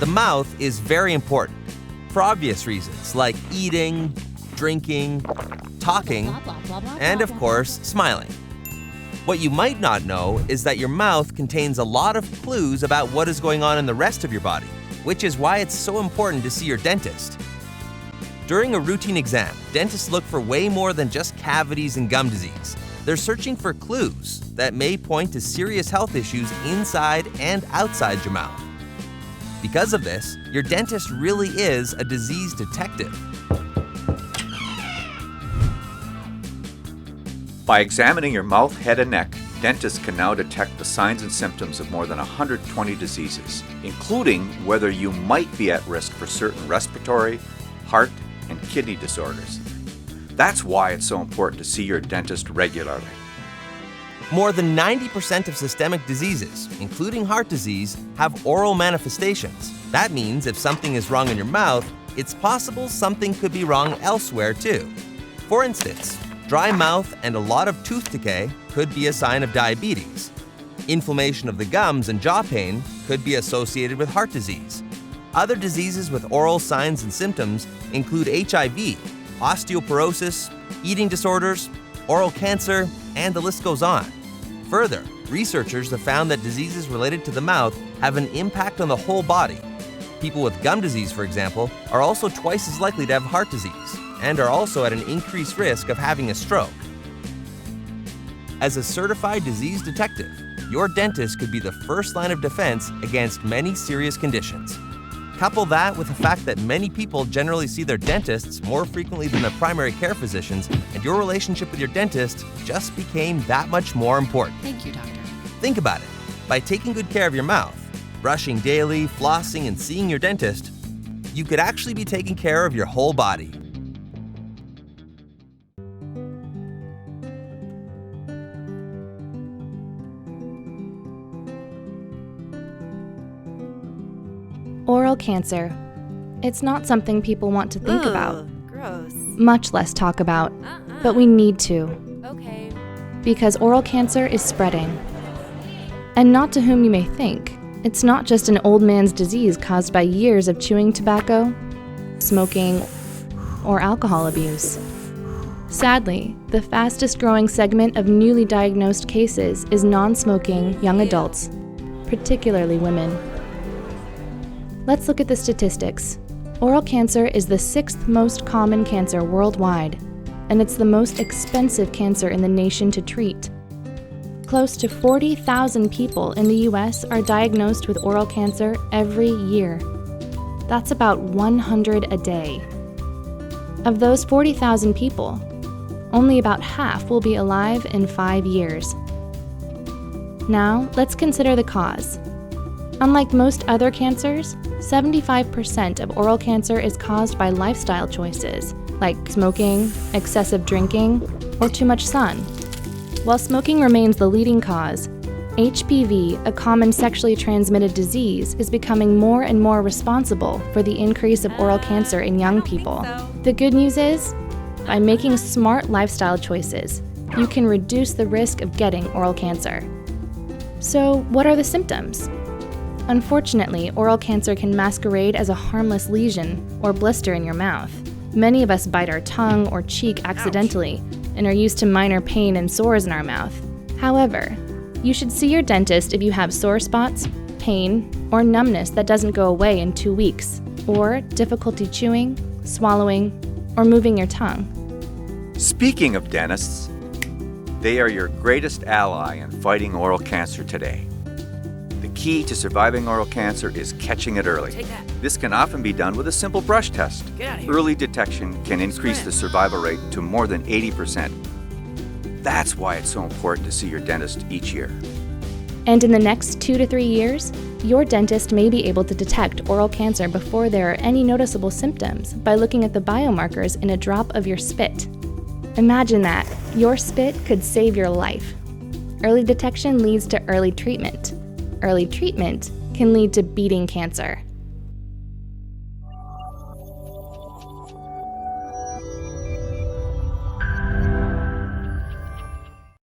The mouth is very important for obvious reasons like eating, drinking, talking, and of course, smiling. What you might not know is that your mouth contains a lot of clues about what is going on in the rest of your body, which is why it's so important to see your dentist. During a routine exam, dentists look for way more than just cavities and gum disease. They're searching for clues that may point to serious health issues inside and outside your mouth. Because of this, your dentist really is a disease detective. By examining your mouth, head, and neck, dentists can now detect the signs and symptoms of more than 120 diseases, including whether you might be at risk for certain respiratory, heart, and kidney disorders. That's why it's so important to see your dentist regularly. More than 90% of systemic diseases, including heart disease, have oral manifestations. That means if something is wrong in your mouth, it's possible something could be wrong elsewhere too. For instance, dry mouth and a lot of tooth decay could be a sign of diabetes. Inflammation of the gums and jaw pain could be associated with heart disease. Other diseases with oral signs and symptoms include HIV, osteoporosis, eating disorders, oral cancer, and the list goes on. Further, researchers have found that diseases related to the mouth have an impact on the whole body. People with gum disease, for example, are also twice as likely to have heart disease and are also at an increased risk of having a stroke. As a certified disease detective, your dentist could be the first line of defense against many serious conditions. Couple that with the fact that many people generally see their dentists more frequently than their primary care physicians, and your relationship with your dentist just became that much more important. Thank you, doctor. Think about it. By taking good care of your mouth, brushing daily, flossing, and seeing your dentist, you could actually be taking care of your whole body. Oral cancer. It's not something people want to think about, Gross. much less talk about, but we need to, Okay. because oral cancer is spreading. And not to whom you may think, it's not just an old man's disease caused by years of chewing tobacco, smoking, or alcohol abuse. Sadly, the fastest growing segment of newly diagnosed cases is non-smoking young adults, particularly women. Let's look at the statistics. Oral cancer is the 6th most common cancer worldwide, and it's the most expensive cancer in the nation to treat. Close to 40,000 people in the US are diagnosed with oral cancer every year. That's about 100 a day. Of those 40,000 people, only about half will be alive in 5 years. Now, let's consider the cause. Unlike most other cancers, 75% of oral cancer is caused by lifestyle choices, like smoking, excessive drinking, or too much sun. While smoking remains the leading cause, HPV, a common sexually transmitted disease, is becoming more and more responsible for the increase of oral cancer in young people. The good news is, by making smart lifestyle choices, you can reduce the risk of getting oral cancer. So, what are the symptoms? Unfortunately, oral cancer can masquerade as a harmless lesion or blister in your mouth. Many of us bite our tongue or cheek accidentally and are used to minor pain and sores in our mouth. However, you should see your dentist if you have sore spots, pain, or numbness that doesn't go away in 2 weeks, or difficulty chewing, swallowing, or moving your tongue. Speaking of dentists, they are your greatest ally in fighting oral cancer today. The key to surviving oral cancer is catching it early. Take that. This can often be done with a simple brush test. Get out of here. Early detection can increase the survival rate to more than 80%. That's why it's so important to see your dentist each year. And in the next 2 to 3 years, your dentist may be able to detect oral cancer before there are any noticeable symptoms by looking at the biomarkers in a drop of your spit. Imagine that. Your spit could save your life. Early detection leads to early treatment. Early treatment can lead to beating cancer.